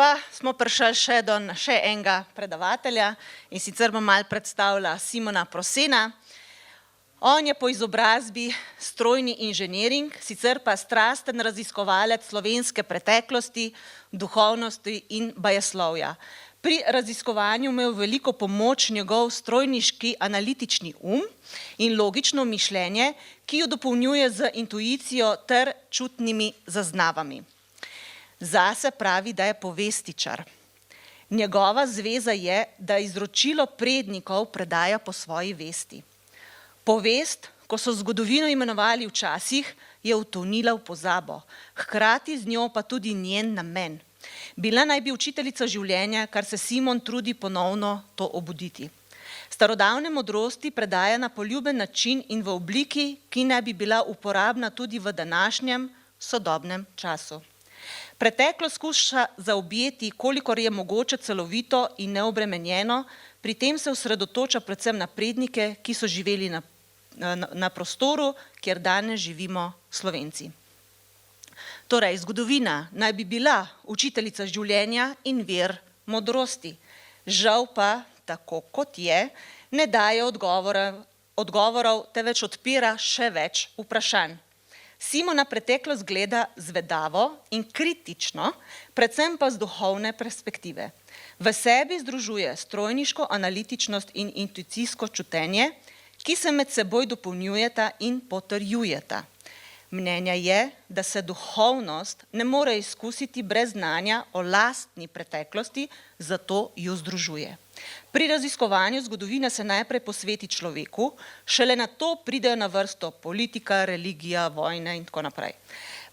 pa smo prišli še enega predavatelja in sicer bom malo predstavila Simona Prosena. On je po izobrazbi strojni inženiring, sicer pa strasten raziskovalec slovenske preteklosti, duhovnosti in bajeslovja. Pri raziskovanju imel veliko pomoč njegov strojniški analitični in logično mišljenje, ki jo dopolnjuje z intuicijo ter čutnimi zaznavami. Zase pravi, da je povestičar. Njegova zveza je, da izročilo prednikov predaja po svoji vesti. Povest, ko so zgodovino imenovali včasih, je utonila v pozabo, hkrati z njo pa tudi njen namen. Bila naj bi učiteljica življenja, kar se Simon trudi ponovno to obuditi. Starodavne modrosti predaja na poljuben način in v obliki, ki naj bi bila uporabna tudi v današnjem sodobnem času. Preteklost skuša zaobjeti, kolikor je mogoče celovito in neobremenjeno, pri tem se osredotoča predvsem na prednike, ki so živeli na prostoru, kjer danes živimo Slovenci. Torej, zgodovina naj bi bila učiteljica življenja in vir modrosti. Žal pa, tako kot je, ne daje odgovorov, temveč odpira še več vprašanj. Simona preteklost gleda zvedavo in kritično, predvsem pa z duhovne perspektive. V sebi združuje strojniško analitičnost in intuicijsko čutenje, ki se med seboj dopolnjujeta in potrjujeta. Mnenja je, da se duhovnost ne more izkusiti brez znanja o lastni preteklosti, zato jo združuje. Pri raziskovanju zgodovine se najprej posveti človeku, šele nato pridejo na vrsto politika, religija, vojne in tako naprej.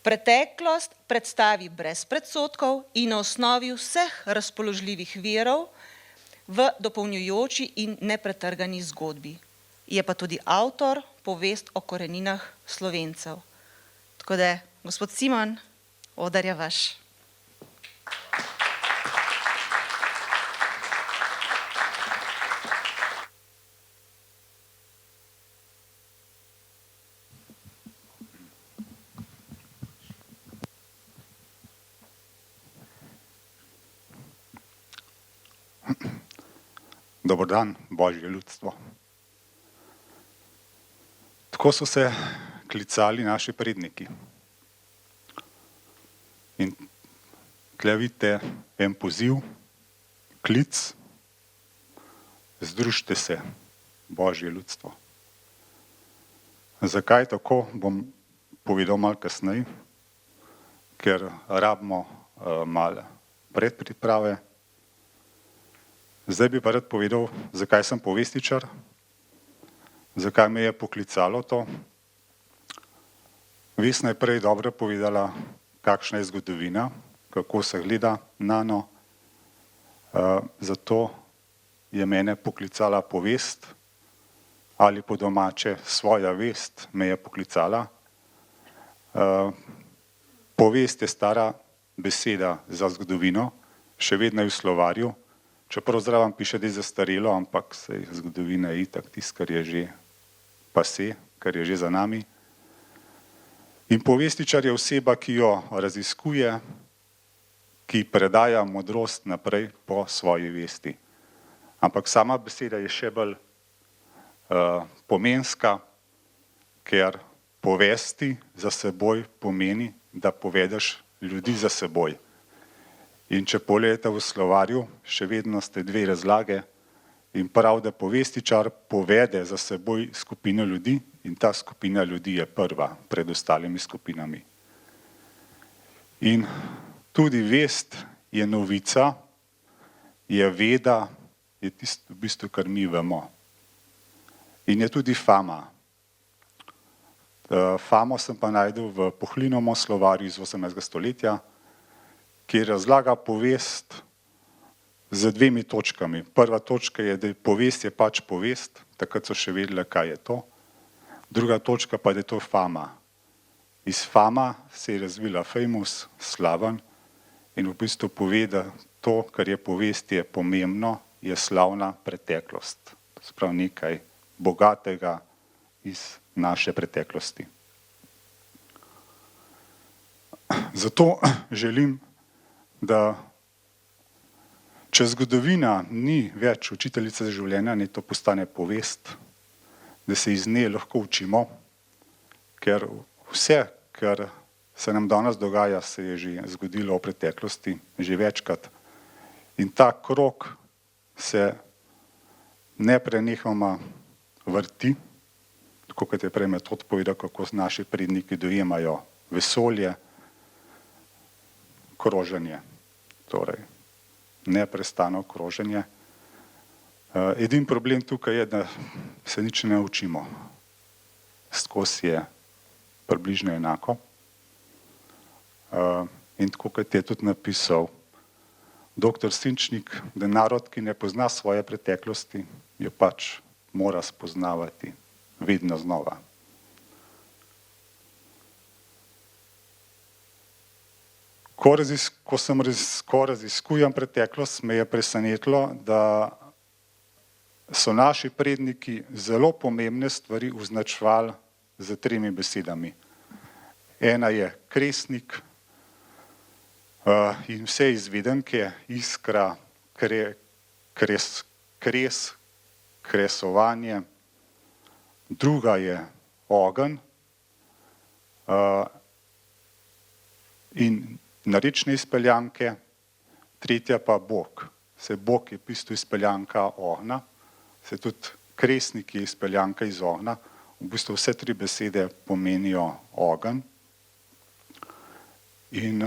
Preteklost predstavi brez predsodkov in na osnovi vseh razpoložljivih virov v dopolnjujoči in nepretrgani zgodbi. Je pa tudi avtor povest o koreninah Slovencev. Tako da, gospod Simon, oder je vaš. Dober dan, Božje ljudstvo. Tako so se klicali naši predniki. In tle vidite en poziv, klic, združite se, Božje ljudstvo. Zakaj tako, bom povedal malo kasneje, ker rabimo malo predpriprave. Zdaj bi pa rad povedal, zakaj sem povestičar, zakaj me je poklicalo to. Vesna je prej dobro povedala, kakšna je zgodovina, kako se gleda na njo. Zato je mene poklicala povest, ali po domače svoja vest me je poklicala. Povest je stara beseda za zgodovino, še vedno je v slovarju, čeprav zraven piše, da je zastarelo, ampak zgodovina je itak tisto, kar je že pase, kar je že za nami. In povestičar je oseba, ki jo raziskuje, ki predaja modrost naprej po svoji vesti. Ampak sama beseda je še bolj pomenska, ker povesti za seboj pomeni, da povedeš ljudi za seboj. In če pogledate v slovarju, še vedno ste dve razlage in prav, da povestičar povede za seboj skupino ljudi in ta skupina ljudi je prva pred ostalimi skupinami. In tudi vest je novica, je veda, je tisto v bistvu, kar mi vemo. In je tudi fama. Famo sem pa najdel v Pohlinovem slovarju iz 18. stoletja, ki razlaga povest z dvemi točkami. Prva točka je, da povest je pač povest, takrat so še vedeli, kaj je to. Druga točka pa je, da je to fama. Iz fama se je razvila famous, slaven, in v bistvu pove, da to, kar je povest, je pomembno, je slavna preteklost. Sprav nekaj bogatega iz naše preteklosti. Zato želim, da Če zgodovina ni več učiteljica življenja, naj to postane povest, da se iz nje lahko učimo, ker vse, kar se nam danes dogaja, se je že zgodilo v preteklosti, že večkrat. In ta krog se neprenehoma vrti, tako kot je prej Metod povedal, kako naši predniki dojemajo vesolje, kroženje, torej neprestano kroženje. Edini problem tukaj je, da se nič ne učimo. Skozi je približno enako. In tako kot je tudi napisal dr. Sinčnik, da narod, ki ne pozna svoje preteklosti, jo pač mora spoznavati vedno znova. Ko raziskujem preteklost, me je presenetilo, da so naši predniki zelo pomembne stvari označevali z 3 besedami. Ena je kresnik in vse izvedenke, iskra, kresovanje. Druga je ogenj in narečne izpeljanke, tretja pa Bog. Se Bog je v bistvu izpeljanka ognja, se tudi kresnik je izpeljanka iz ognja. V bistvu vse 3 besede pomenijo ogenj. In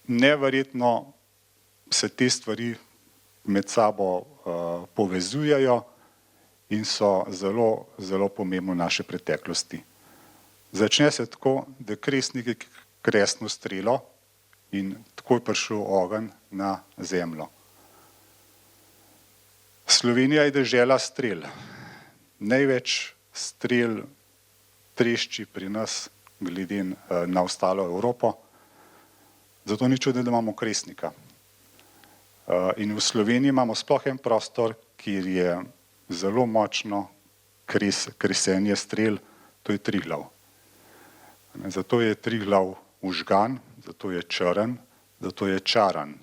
neverjetno se te stvari med sabo povezujejo in so zelo, zelo pomembne v naši preteklosti. Začne se tako, da kresnik je kresno strelo in tako je prišel ogenj na zemljo. Slovenija je dežela strel. Največ strel trešči pri nas glede na ostalo Evropo. Zato ni čudno, da imamo kresnika. In v Sloveniji imamo sploh en prostor, kjer je zelo močno kresenje strel, to je Triglav. Zato je Triglav užgan, zato je črn, zato je čaran.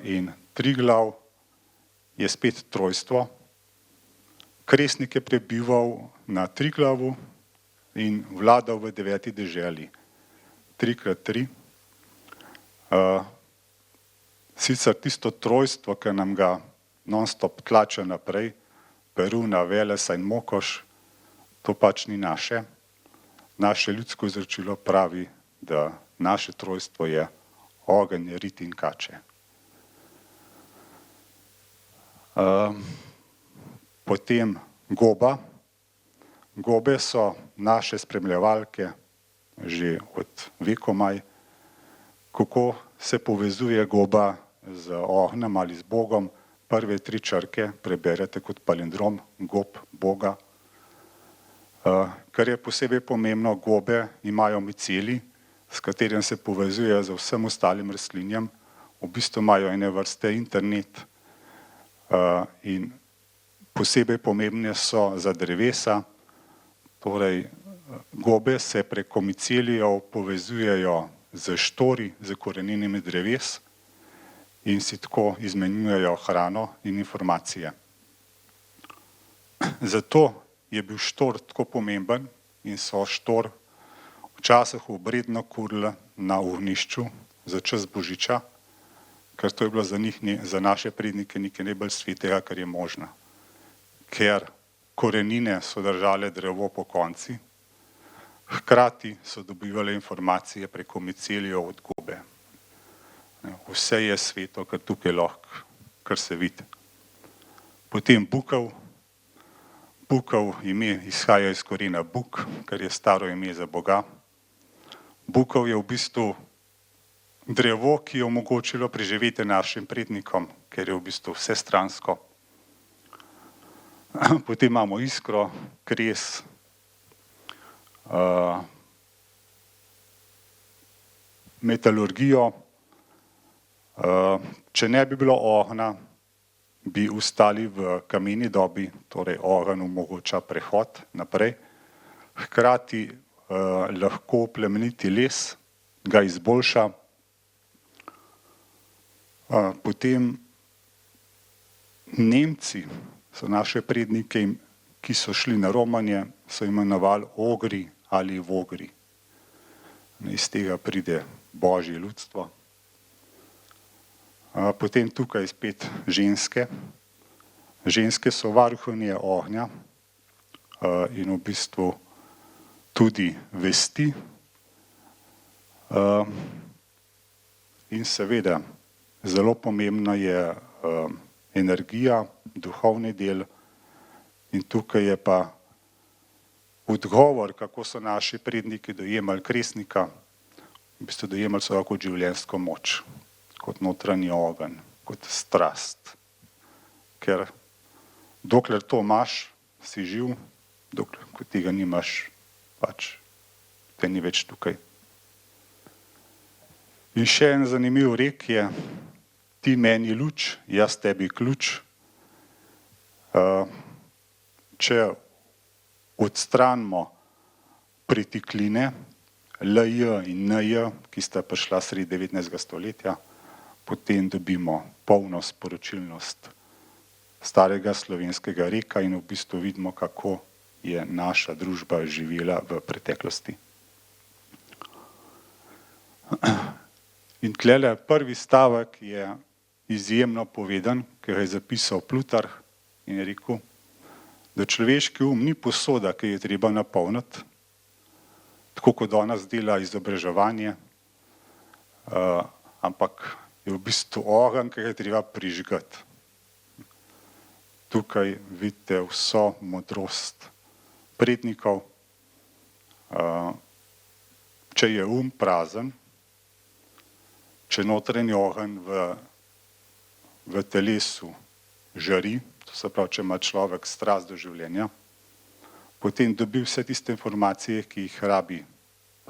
In Triglav je spet trojstvo. Kresnik je prebival na Triglavu in vladal v 9. deželi. 3x3. Sicer tisto trojstvo, ki nam ga non-stop tlače naprej, Peruna, Velesa in Mokoš, to pač ni naše. Naše ljudsko izročilo pravi, da naše trojstvo je ogenj, rit in kače. Potem goba. Gobe so naše spremljevalke že od vekomaj. Kako se povezuje goba z ognjem ali z Bogom? Prve 3 črke preberete kot palindrom, gob, Boga. Kar je posebej pomembno, gobe imajo miceli, s katerim se povezujejo z vsem ostalim rastlinjem. V bistvu imajo ene vrste internet in posebej pomembne so za drevesa. Torej, gobe se preko micelijev povezujejo z štori, z koreninami dreves in si tako izmenjujejo hrano in informacije. Zato je bil štor tako pomemben in so štor včasih obredno kurili na ognjišču za čas božiča, ker to je bilo za njih, za naše prednike nekaj najbolj svetega, kar je možno. Ker korenine so držale drevo pokonci, hkrati so dobivali informacije preko micelijev od gobe. Vse je sveto, kar tukaj lahko, kar se vidi. Potem bukev. Bukev ime izhaja iz korena buk, kar je staro ime za Boga. Bukev je v bistvu drevo, ki je omogočilo preživetje našim prednikom, ker je v bistvu vsestransko. Potem imamo iskro, kres, metalurgijo. Če ne bi bilo ognja, bi ostali v kameni dobi, torej ogenj omogoča prehod naprej. Hkrati lahko plemeniti les, ga izboljša. Potem Nemci so naše prednike, ki so šli na romanje, so imenovali ogri ali vogri. Iz tega pride božje ljudstvo. Potem tukaj spet ženske. Ženske so varuhinje ognja in v bistvu tudi vesti. In seveda zelo pomembna je energija, duhovni del, in tukaj je pa odgovor, kako so naši predniki dojemali Kresnika. V bistvu dojemali so ga kot življenjsko moč, kot notranji ogenj, kot strast. Ker dokler to imaš, si živ, dokler ko tega nimaš, pač te ni več tukaj. In še en zanimiv rek je: ti meni luč, jaz tebi ključ. Če odstranimo pritikline LJ in NJ, ki sta prišla sredi 19. stoletja, potem dobimo polno sporočilnost starega slovenskega reka in v bistvu vidimo, kako je naša družba živela v preteklosti. In tlele prvi stavek je izjemno povedan, ker je zapisal Plutarh in je rekel, da človeški um ni posoda, ki je treba napolniti, tako kot danes dela izobraževanje, ampak je v bistvu ogenj, ki je treba prižgati. Tukaj vidite vso modrost prednikov. Če je um prazen, če notranji ogenj v telesu žari, to se pravi, če ima človek strast do življenja, potem dobi vse tiste informacije, ki jih rabi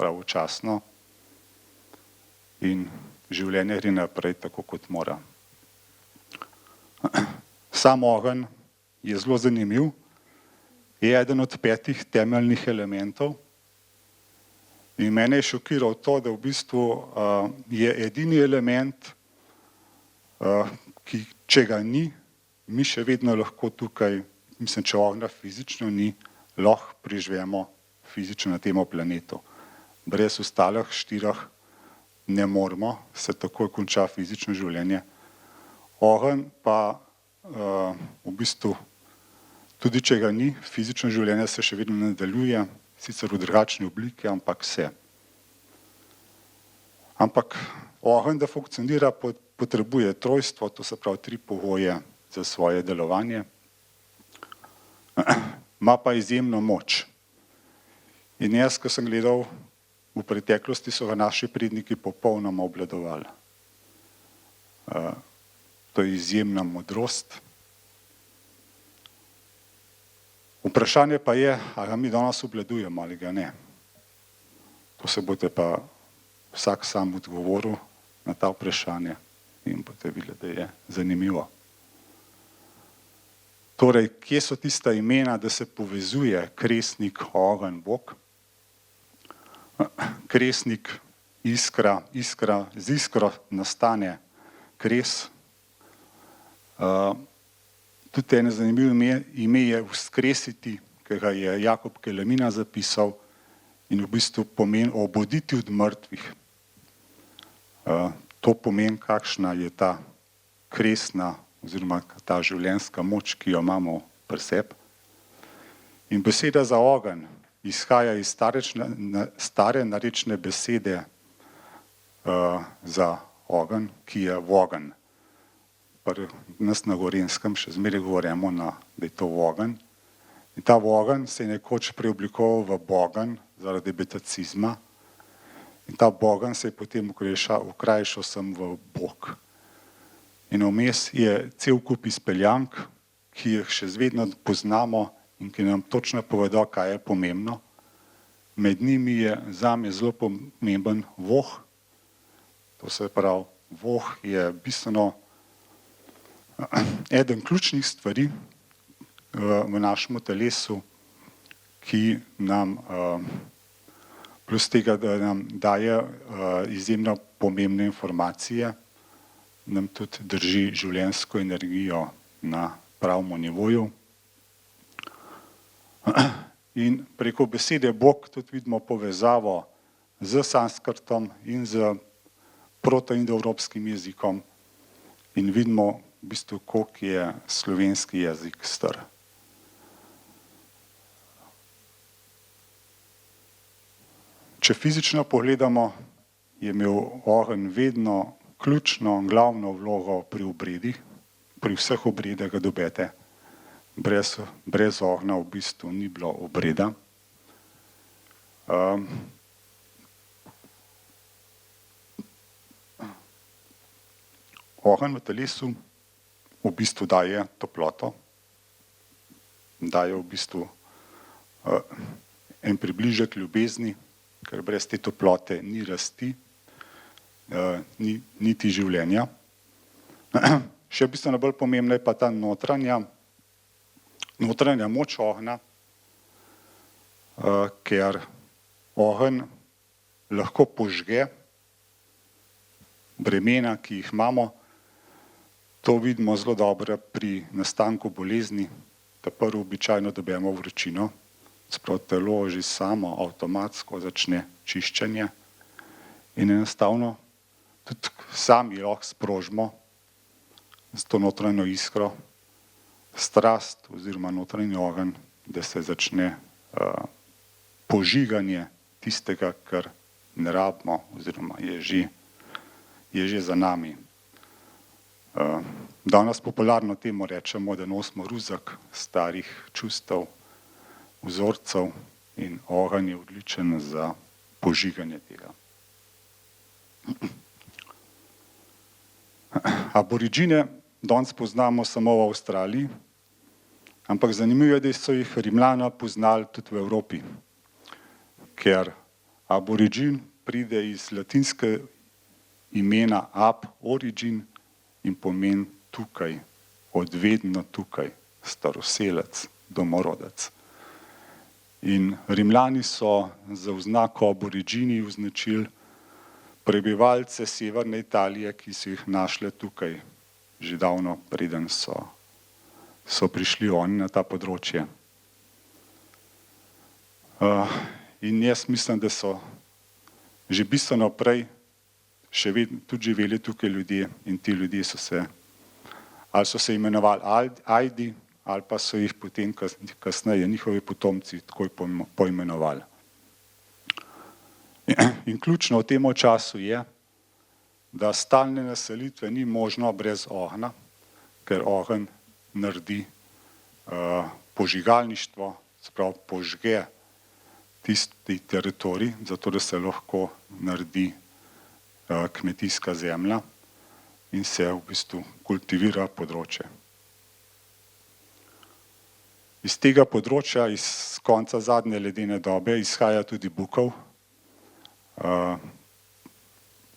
pravočasno in življenje gre naprej tako, kot mora. Sam ogenj je zelo zanimiv, je eden od 5 temeljnih elementov in mene je šokiral to, da v bistvu je edini element, ki če ga ni, mi še vedno lahko tukaj, mislim, če ognja fizično ni, lahko preživemo fizično na tem planetu. Brez ostalih 4 ne moremo, se takoj konča fizično življenje. Ogenj pa v bistvu, tudi če ga ni, fizično življenje se še vedno nadaljuje, sicer v drugačni obliki, ampak se. Ampak ogenj, da funkcionira, potrebuje trojstvo, to se pravi 3 pogoje za svoje delovanje. Ima pa izjemno moč. In jaz, ko sem gledal v preteklosti, so ga naši predniki popolnoma obvladovali. To je izjemna modrost. Vprašanje pa je, ali ga mi danes obvladujemo ali ga ne. To se boste pa vsak sam odgovoril na ta vprašanje in boste videli, da je zanimivo. Torej, kje so tista imena, da se povezuje Kresnik, ogenj, Bog? Kresnik, iskra, z iskro nastane kres. Tudi eno zanimivo ime je vzkresiti, ki ga je Jakob Kelemina zapisal in v bistvu pomeni obuditi od mrtvih. To pomeni, kakšna je ta kresna oziroma ta življenjska moč, ki jo imamo pri sebi. In beseda za ogenj izhaja iz stare narečne besede za ogenj, ki je vogenj. Pri nas na Gorenjskem še zmeraj govorimo, da je to vogenj. In ta vogenj se je nekoč preoblikoval v bogenj zaradi betacizma. In ta bogenj se je potem okrajšal sem v Bog. In vmes je cel kup izpeljank, ki jih še vedno poznamo in ki nam točno povedo, kaj je pomembno. Med njimi je zame zelo pomemben voh. To se pravi, voh je bistveno eden ključnih stvari v našem telesu, ki nam plus tega, da nam daje izjemno pomembne informacije, nam tudi drži življenjsko energijo na pravem nivoju. In preko besede Bog tudi vidimo povezavo z sanskrtom in z protoindoevropskim jezikom in vidimo v bistvu, koliko je slovenski jezik star. Če fizično pogledamo, je imel ogenj vedno ključno, glavno vlogo pri obredih, pri vseh obredih ga dobite. Brez ognja v bistvu ni bilo obreda. Ogenj v telesu v bistvu daje toploto, daje v bistvu en približek ljubezni, ker brez te toplote ni rasti, niti življenja. Še bistveno bolj pomembna je pa ta notranja moč ognja, ker ogenj lahko požge bremena, ki jih imamo. To vidimo zelo dobro pri nastanku bolezni, da prvo običajno dobimo vročino, sprav telo že samo avtomatsko začne čiščenje in enostavno tudi sami lahko sprožimo z to notranjo iskro strast oziroma notranji ogenj, da se začne požiganje tistega, kar ne rabimo oziroma je že za nami. Danes popularno temu rečemo, da nosimo ruzak starih čustev, vzorcev in ogenj je odličen za požiganje tega. Aboriđine danes poznamo samo v Avstraliji, ampak zanimivo je, da so jih Rimljani poznali tudi v Evropi, ker aboriđin pride iz latinske imena ab origin in pomeni tukaj, odvedno tukaj, staroselec, domorodec. In Rimljani so za oznako aboriđini označili prebivalce severne Italije, ki so jih našli tukaj, že davno preden so prišli oni na ta področje. In jaz mislim, da so že bistveno prej še vedno tudi živeli tukaj ljudje in ti ljudje so se imenovali Ajdi ali pa so jih potem kasneje njihovi potomci takoj poimenovali. In ključno v tem času je, da stalne naselitve ni možno brez ognja, ker ogenj naredi požigalništvo, sprav požge tisti teritorij, zato da se lahko naredi kmetijska zemlja in se v bistvu kultivira področje. Iz tega področja, iz konca zadnje ledene dobe, izhaja tudi Bukov.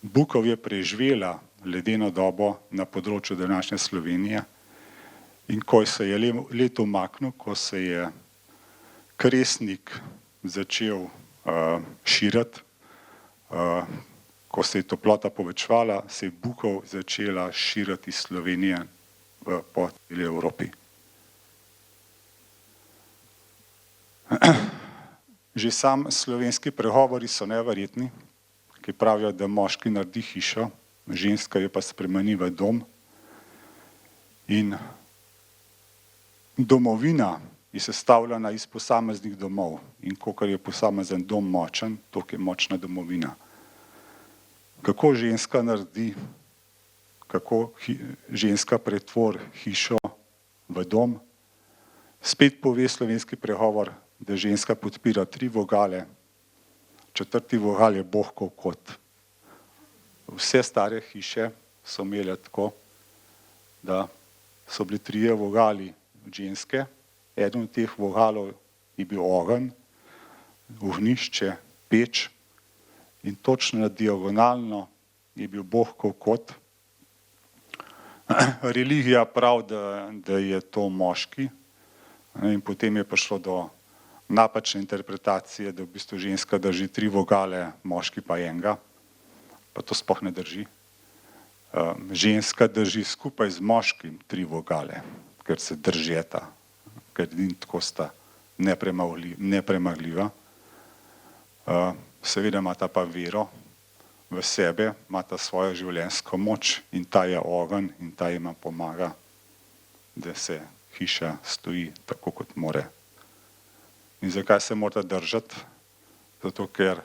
Bukov je preživela ledeno dobo na področju današnje Slovenije in ko se je let umaknil, ko se je Kresnik začel širiti, ko se je toplota povečevala, se je Bukov začela širiti iz Slovenije po celi Evropi. Že sam slovenski pregovori so neverjetni, ki pravijo, da moški naredi hišo, ženska jo pa spremeni v dom. In domovina je sestavljena iz posameznih domov in kolikor je posamezen dom močen, toliko je močna domovina. Kako ženska naredi, kako ženska pretvori hišo v dom, spet pove slovenski pregovor, da ženska podpira 3 vogale, 4. vogal je Bohkov kot. Vse stare hiše so imele tako, da so bili 3 vogali ženske, eden od teh vogalov je bil ogenj, ognjišče, peč in točno diagonalno je bil Bohkov kot. Religija pravi, da je to moški in potem je prišlo do napačne interpretacije, da v bistvu ženska drži 3 vogale, moški pa enega, pa to sploh ne drži. ženska drži skupaj z moškim 3 vogale, ker se držeta, ker tako sta nepremagljiva. Seveda imata pa vero v sebe, imata svojo življenjsko moč in ta je ogenj in ta jima pomaga, da se hiša stoji tako, kot more. In zakaj se morata držati? Zato, ker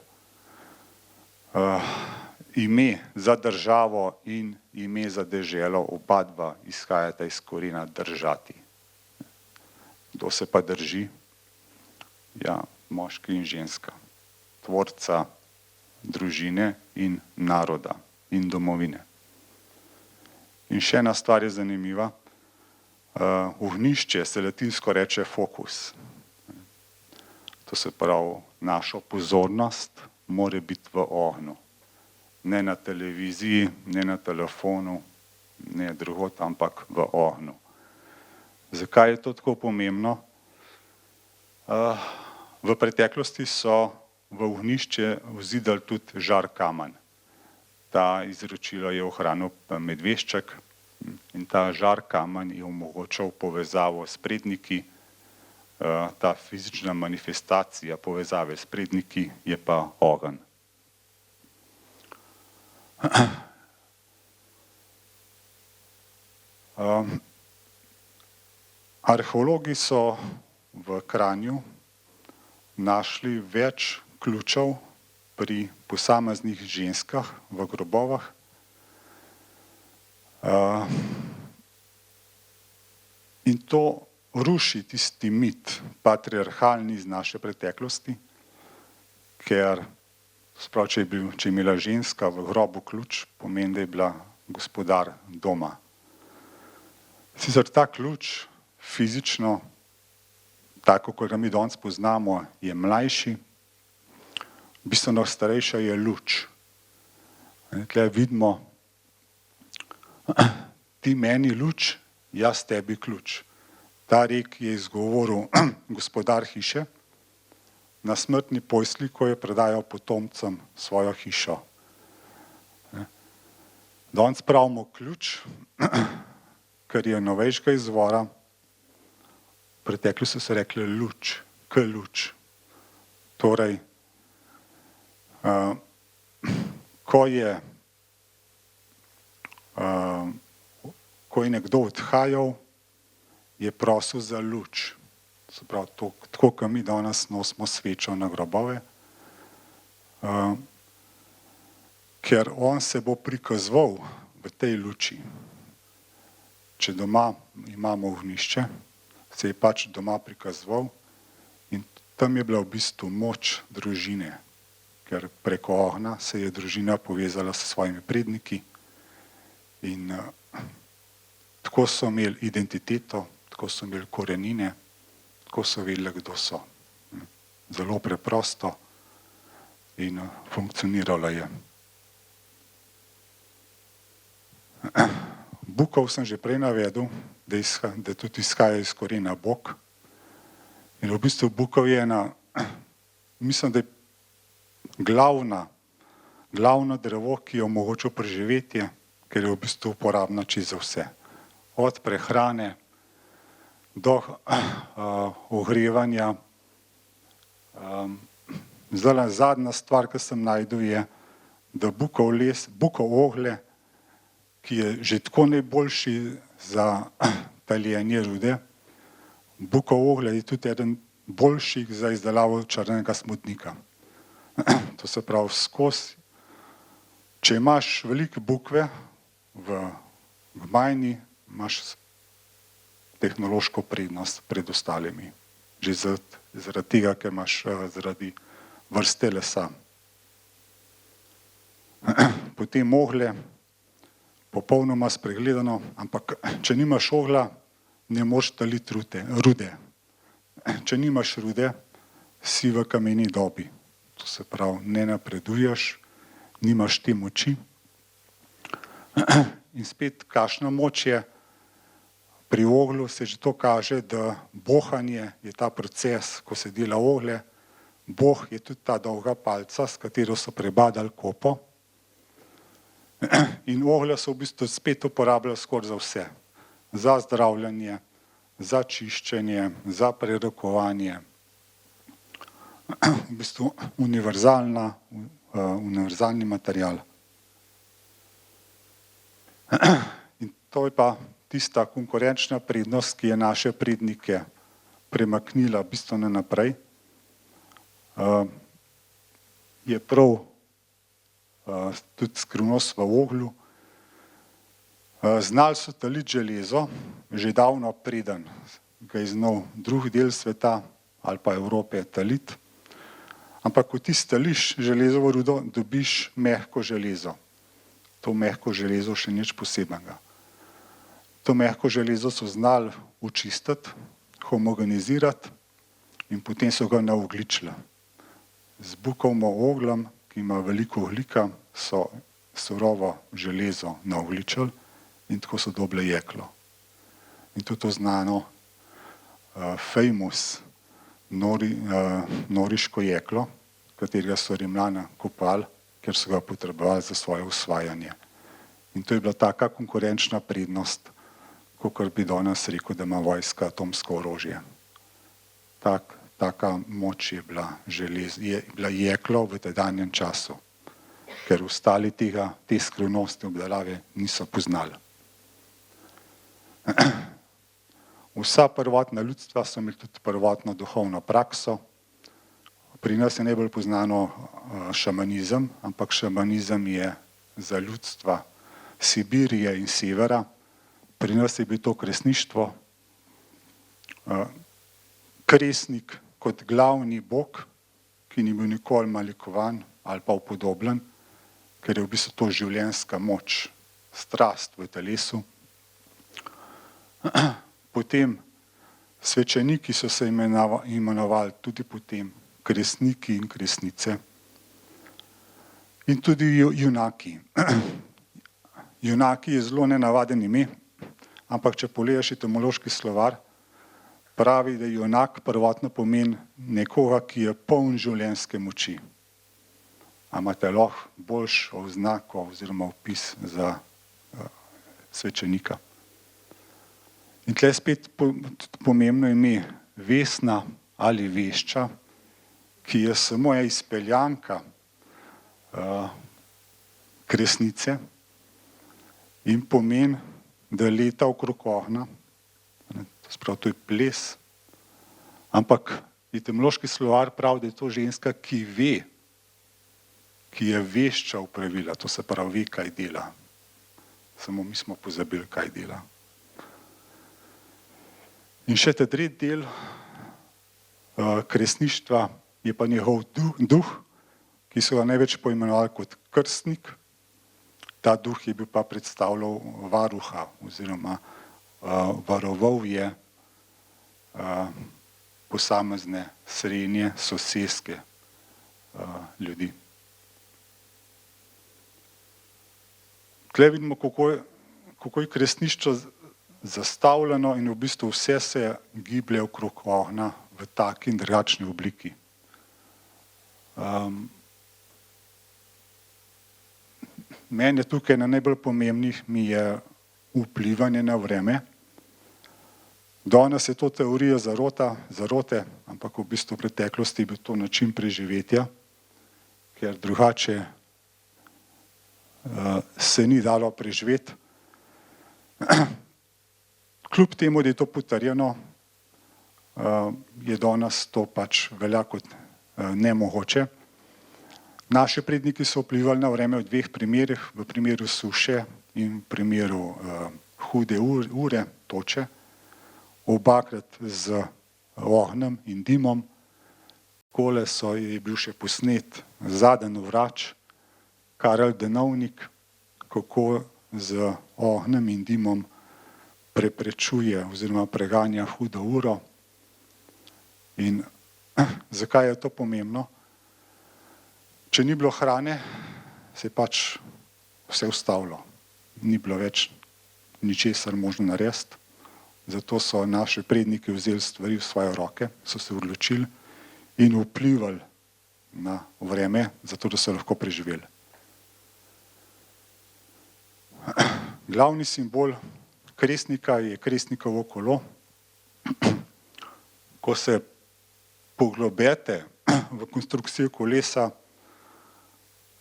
ime za državo in ime za deželo oba dva izhajata iz korena držati. Kdo se pa drži? Ja, moški in ženska, tvorca družine in naroda in domovine. In še ena stvar je zanimiva. Ognjišče se latinsko reče focus. To se pravi, našo pozornost mora biti v ognju. Ne na televiziji, ne na telefonu, ne drugod, ampak v ognju. Zakaj je to tako pomembno? V preteklosti so v ognjišče vzidali tudi žar kamen. Ta izročilo je ohranil Medveščak in ta žar kamen je omogočal povezavo s predniki. Ta fizična manifestacija povezave s predniki je pa ogenj. Arheologi so v Kranju našli več ključev pri posameznih ženskah v grobovih. In to ruši tisti mit, patriarhalni iz naše preteklosti, ker sprav, če je imela ženska v grobu ključ, pomeni, da je bila gospodar doma. Sicer ta ključ fizično, tako kot ga mi danes poznamo, je mlajši, bistveno starejša je luč. Tukaj vidimo, ti meni luč, jaz tebi ključ. Ta rek je izgovoril gospodar hiše, na smrtni postelji, ko je predajal potomcem svojo hišo. Danes pravimo ključ, ker je novejšega izvora, v preteklosti so se rekli luč, k luč. Torej, ko je nekdo odhajal, je prosil za luč. Se pravi, tako, kot mi danes nosimo svečo na grobove, ker on se bo prikazoval v tej luči. Če doma imamo ognjišče, se je pač doma prikazoval in tam je bila v bistvu moč družine, ker preko ognja se je družina povezala s svojimi predniki in tako so imeli identiteto, tako so imeli korenine, tako so vedeli, kdo so. Zelo preprosto in funkcioniralo je. Bukov sem že prej navedel, da tudi izhaja iz korena Bog. In v bistvu bukov je mislim, da je glavno drevo, ki je omogočilo preživetje, ker je v bistvu uporabna čisto za vse. Od prehrane do ogrevanja. Zdaj zadnja stvar, ki sem našel, je, da bukov oglje, ki je že tako najboljši za taljenje rude, bukov oglje je tudi eden boljših za izdelavo črnega smodnika. To se pravi skozi. Če imaš veliko bukve v gmajni, imaš tehnološko prednost pred ostalimi. Že zaradi tega, ker imaš zaradi vrste lesa. Potem oglje, popolnoma spregledano, ampak če nimaš oglja, ne moreš taliti rude. Če nimaš rude, si v kameni dobi. To se pravi, ne napreduješ, nimaš te moči. In spet, kakšna moč je pri oglju, se že to kaže, da bohanje je ta proces, ko se dela oglje. Boh je tudi ta dolga palca, s katero so prebadali kopo. In oglja so v bistvu spet uporabljali skoraj za vse. Za zdravljenje, za čiščenje, za prerokovanje. V bistvu univerzalni material. In to je pa tista konkurenčna prednost, ki je naše prednike premaknila bistveno naprej. Je prav tudi skrivnost v oglju. Znali so taliti železo že davno preden ga je znal drug del sveta ali pa Evrope taliti. Ampak ko ti stališ železovo rudo, dobiš mehko železo. To mehko železo še nič posebnega. To mehko železo so znali očistiti, homogenizirati in potem so ga naogličili. Z bukovim ogljem, ki ima veliko ogljika, so surovo železo naogličili in tako so dobile jeklo. In tudi to znano famous noriško jeklo, katerega so Rimljani kopali, ker so ga potrebovali za svoje osvajanje. In to je bila taka konkurenčna prednost, kakor bi danes rekel, da ima vojska atomsko orožje. Taka moč je bila jeklo v tedanjem času, ker ostali te skrivnosti obdelave niso poznali. Vsa prvotna ljudstva so imeli tudi prvotno duhovno prakso. Pri nas je najbolj poznano šamanizem, ampak šamanizem je za ljudstva Sibirije in severa. Pri nas je bilo to kresništvo. Kresnik kot glavni bog, ki ni bil nikoli malikovan ali pa upodobljen, ker je v bistvu to življenjska moč, strast v telesu. Potem svečeniki so se imenovali tudi potem kresniki in kresnice. In tudi junaki. Junaki je zelo nenavaden ime, ampak če pogledaš etimološki slovar, pravi, da junak prvotno pomeni nekoga, ki je poln življenjske moči. A imate lahko boljšo oznako oziroma opis za svečenika. In tle spet pomembno ime Vesna ali Vešča, ki je samo izpeljanka kresnice in pomeni, da leta okrog ognja, to je ples, ampak etimološki slovar pravi, da je to ženska, ki ve, ki je vešča opravila, to se pravi ve, kaj dela. Samo mi smo pozabili, kaj dela. In še ta tretji del kresništva je pa njegov duh, ki so ga največ poimenovali kot krstnik. Ta duh je bil pa predstavljal varuha oziroma varoval je posamezne srednje soseske ljudi. Tukaj vidimo, kako je kresništvo zastavljeno in v bistvu vse se giblje okrog ognja v taki in drugačni obliki. Meni je tukaj na najbolj pomembnih mi je vplivanje na vreme. Danes je to teorija zarote, ampak v bistvu v preteklosti je bil to način preživetja, ker drugače se ni dalo preživeti. Kljub temu, da je to potrjeno, je danes to pač velja kot nemogoče. Naši predniki so vplivali na vreme v dveh primerih, v primeru suše in v primeru hude ure, toče, obakrat z ognjem in dimom. Takole je bil še posnet Zadan Vrač, Karel Denovnik, kako z ognjem in dimom preprečuje oziroma preganja hudo uro. In zakaj je to pomembno? Če ni bilo hrane, se je pač vse ustavilo. Ni bilo več ničesar možno narediti. Zato so naši predniki vzeli stvari v svoje roke, so se odločili in vplivali na vreme, zato da so lahko preživeli. Glavni simbol Kresnika je Kresnikovo kolo. Ko se poglobite v konstrukcijo kolesa,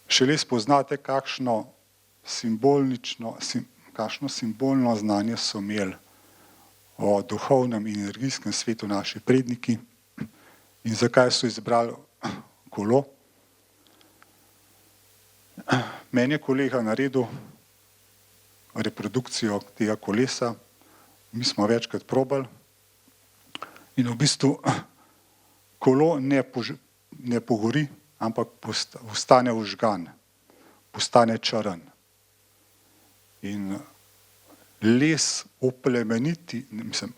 šele spoznate, kakšno simbolno znanje so imeli o duhovnem in energijskem svetu naši predniki in zakaj so izbrali kolo. Meni je kolega naredil reprodukcijo tega kolesa, mi smo večkrat probali in v bistvu kolo ne pogori, ampak postane vžgan, postane črn. In les oplemeniti,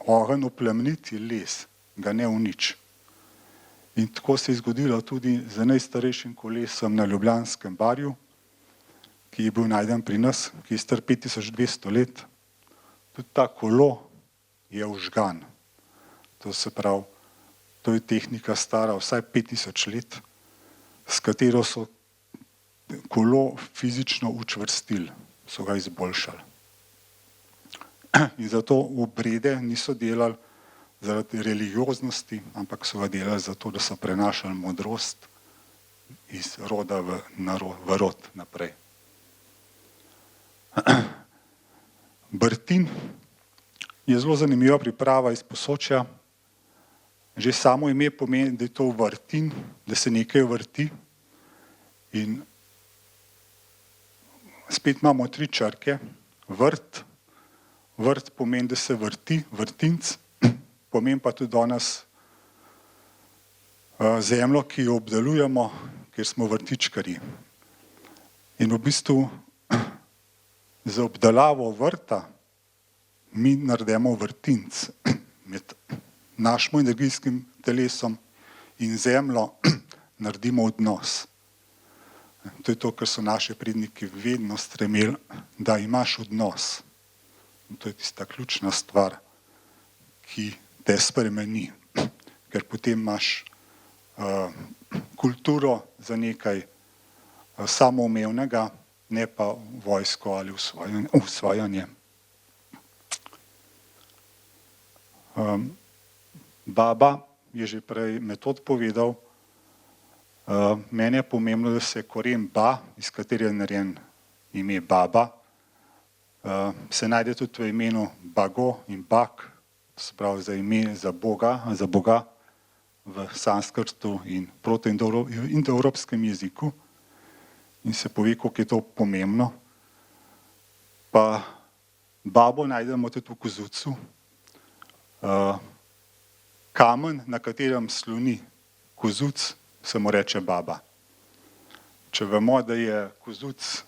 ogenj oplemeniti les, ga ne uniči. In tako se je zgodilo tudi z najstarejšim kolesom na Ljubljanskem barju, ki je bil najden pri nas, ki je star 5200 let. Tudi ta kolo je vžgan. To se pravi, to je tehnika stara vsaj 5000 let, s katero so kolo fizično učvrstili, so ga izboljšali. In zato obrede niso delali zaradi religioznosti, ampak so ga delali zato, da so prenašali modrost iz roda v rod naprej. Brtin je zelo zanimiva priprava iz Posočja. Že samo ime pomeni, da je to vrtin, da se nekaj vrti. In spet imamo 3 črke. Vrt. Vrt pomeni, da se vrti, vrtinc. Pomeni pa tudi danes zemljo, ki jo obdelujemo, ker smo vrtičkarji. In v bistvu za obdelavo vrta mi naredimo vrtinc med našim energijskim telesom in zemljo naredimo odnos. To je to, kar so naši predniki vedno stremeli, da imaš odnos. In to je tista ključna stvar, ki te spremeni, ker potem imaš kulturo za nekaj samoumevnega, ne pa vojsko ali usvajanje. Baba je že prej Metod povedal, meni je pomembno, da se koren ba, iz katerega je narejen ime baba, se najde tudi v imenu Bago in Bak, se pravi za ime za Boga v sanskrtu in protoindoevropskem jeziku. In se pove, koliko je to pomembno. Pa babo najdemo tudi v kozulcu. Kamen, na katerem sloni kozulc, se mu reče baba. Če vemo, da je kozulc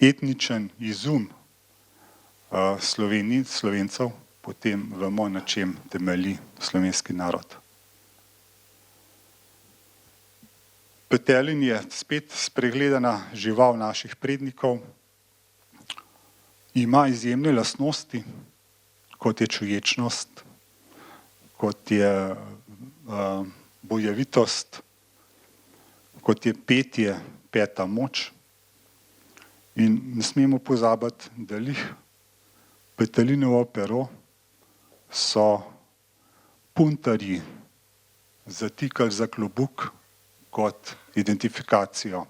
etničen izum Slovencev, potem vemo, na čem temelji slovenski narod. Petelin je spet spregledana žival naših prednikov. Ima izjemne lastnosti, kot je čuječnost, kot je bojevitost, kot je petje, peta moč. In ne smemo pozabiti, da petelinovo pero so puntarji zatikali za klobuk kot identifikacijo.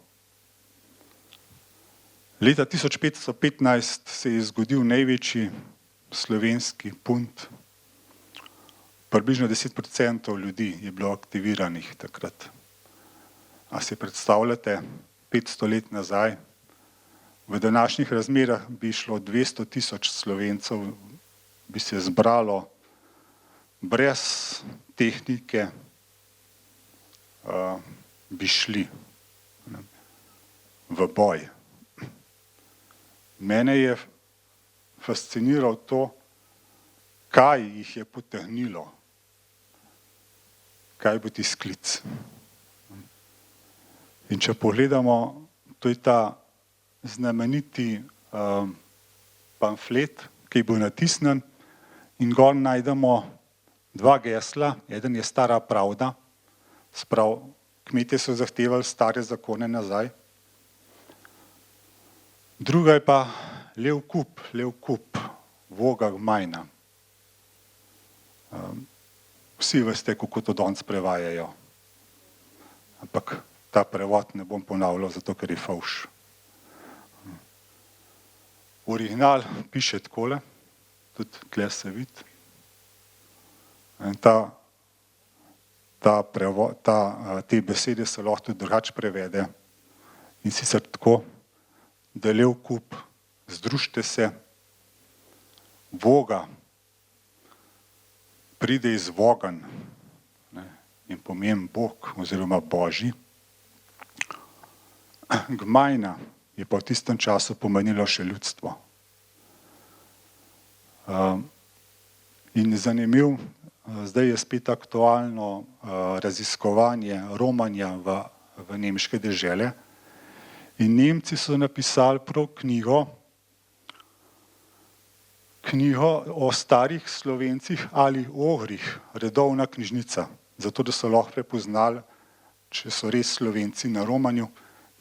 Leta 1515 se je zgodil največji slovenski punt. Približno 10% ljudi je bilo aktiviranih takrat. A si predstavljate, 500 let nazaj, v današnjih razmerah bi šlo 200 000 Slovencev, bi se zbralo brez tehnike, bi šli v boj. Mene je fasciniralo to, kaj jih je potegnilo, kaj bo ti sklic. In če pogledamo, to je ta znameniti pamflet, ki je bil natisnjen, in gor najdemo 2 gesla. Eden je Stara pravda, sprav kmetje so zahtevali stare zakone nazaj. Druga je pa lev kup, voga gmajna. Vsi veste, kako to danes prevajajo. Ampak ta prevod ne bom ponavljal, zato ker je fovš. Original piše takole, tudi tle se vidi. In te besede se lahko tudi drugače prevede. In sicer tako, da lev kup, združite se, voga pride iz vogan in pomeni Bog oziroma Božji. Gmajna je pa v tistem času pomenilo še ljudstvo. In zanimiv, zdaj je spet aktualno raziskovanje romanja v nemške dežele. In Nemci so napisali prav knjigo o starih Slovencih ali Ogrih, redovna knjižnica, zato da so lahko prepoznali, če so res Slovenci na romanju,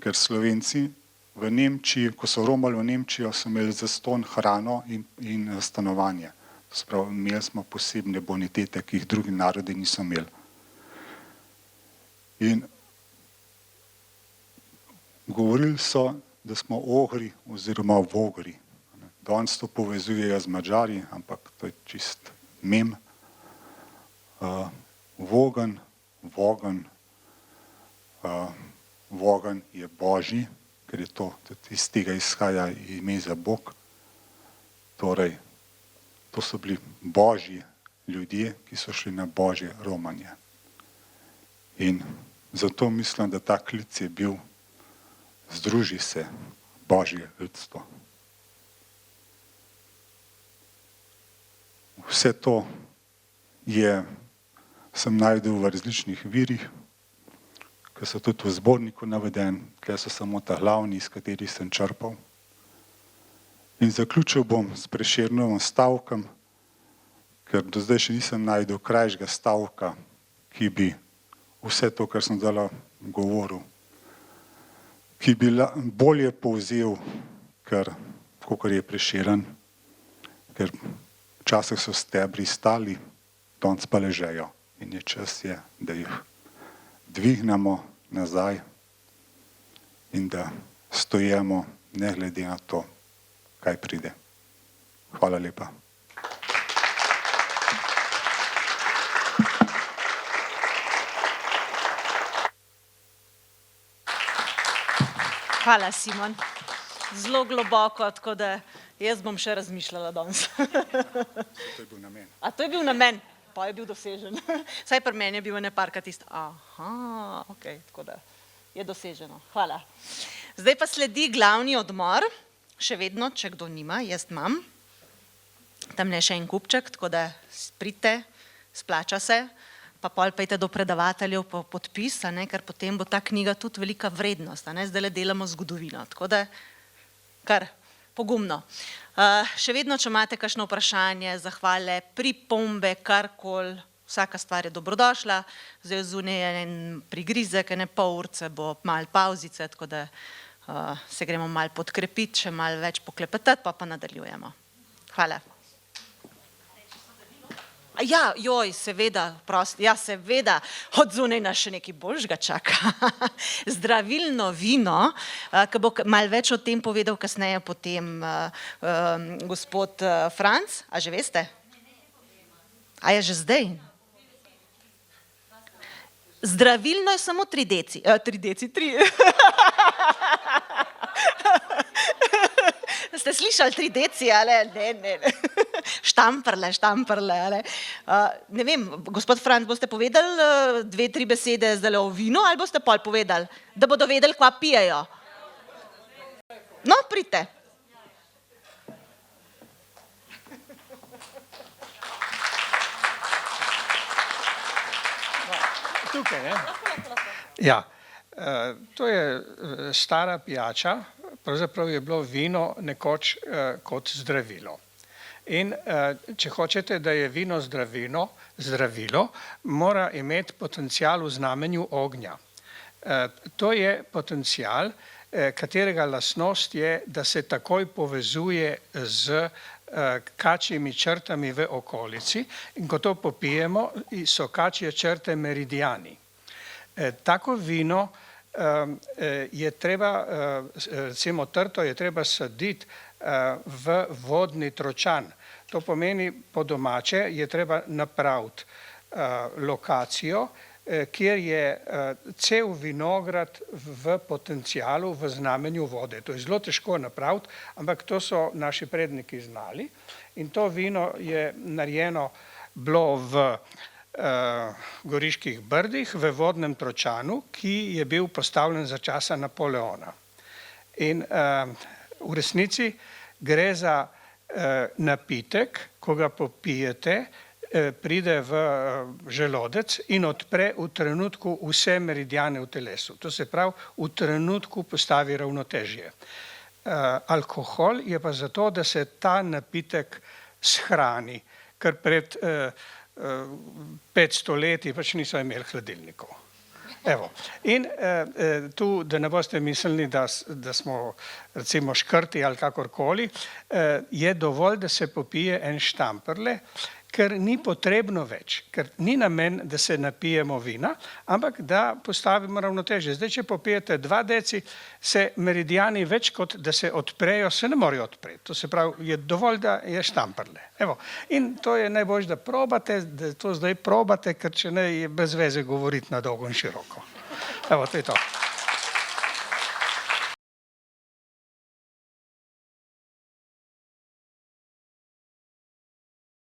ker Slovenci v Nemčiji, ko so romali v Nemčijo, so imeli zastonj hrano in stanovanje. Sprav, imeli smo posebne bonitete, ki jih drugi narodi niso imeli. In govorili so, da smo Ogri oziroma Vogri. Danes to povezujejo z Madžari, ampak to je čist mem. Vogan je Božji, ker je to, tudi iz tega izhaja ime za Bog. Torej, to so bili Božji ljudje, ki so šli na Božje romanje. In zato mislim, da ta klic je bil: združi se, Božje ljudstvo. Vse to sem najdel v različnih virih, ki so tudi v zborniku naveden, tle so samo ta glavni, iz katerih sem črpal. In zaključil bom s Prešernovim stavkom, ker do zdaj še nisem najdel krajšega stavka, ki bi vse to, kar sem zdaj govoril, ki bi bolje povzel, kakor je Prešeren, ker včasih so stebri stali, danes pa ležejo in je čas, da jih dvignemo nazaj in da stojemo ne glede na to, kaj pride. Hvala lepa. Hvala, Simon. Zelo globoko, tako da jaz bom še razmišljala danes. To je bil namen. A to je bil namen? Pa je bil dosežen. Saj pri meni je bil neparka tisto. Aha, ok, tako da je doseženo. Hvala. Zdaj pa sledi glavni odmor. Še vedno, če kdo nima, jaz imam. Tamle še en kupček, tako da pridite, splača se, pa pol pejte do predavateljev po podpis, ker potem bo ta knjiga tudi velika vrednost. Zdaj le delamo zgodovino, tako da kar pogumno. Še vedno, če imate kakšno vprašanje, zahvale, pripombe, karkoli, vsaka stvar je dobrodošla. Zdaj zunaj je en prigrizek, ene pol urce bo malo pavzice, tako da se gremo malo podkrepiti, še malo več poklepetati, pa nadaljujemo. Hvala. Ja, joj, seveda, prosti, ja, seveda, od zunaj nas še nekaj boljšega čaka. Zdravilno vino, ki bo malo več o tem povedal kasneje potem gospod Franc, a že veste? A je že zdaj? Zdravilno je samo 3 deci. 3 deci, 3. Ste slišali 3 deci, ali? Ne. Štamprle, ali? Ne vem, gospod Franc, boste povedali 2-3 besede zdaj o vinu, ali boste pol povedali, da bodo vedeli, kva pijejo? No, pridite. Tukaj, ne? Ja, to je stara pijača, pravzaprav je bilo vino nekoč kot zdravilo. In če hočete, da je vino zdravilo, mora imeti potencial v znamenju ognja. To je potencial, katerega lastnost je, da se takoj povezuje z kačjimi črtami v okolici in ko to popijemo, so kačje črte meridiani. Tako vino je treba, recimo trto je treba saditi v vodni tročan. To pomeni po domače je treba napraviti lokacijo, kjer je cel vinograd v potencialu, v znamenju vode. To je zelo težko napraviti, ampak to so naši predniki znali in to vino je narejeno bilo v Goriških brdih, v vodnem tročanu, ki je bil postavljen za časa Napoleona. In v resnici gre za napitek, ko ga popijete, pride v želodec in odpre v trenutku vse meridiane v telesu. To se pravi, v trenutku postavi ravnotežje. Alkohol je pa zato, da se ta napitek shrani, ker pred 500 leti pač niso imeli hladilnikov. Evo. In tu, da ne boste mislili, da smo recimo škrti ali kakorkoli, je dovolj, da se popije en štamprle, ker ni potrebno več, ker ni namen, da se napijemo vina, ampak da postavimo ravnotežje. Zdaj, če popijete 2 deci, se meridiani več kot da se odprejo, se ne morejo odpreti. To se pravi, je dovolj, da je štamprle. Evo. In to je najboljše, da probate, da to zdaj probate, ker če ne je brez veze govoriti na dolgo in široko. Evo, to je to.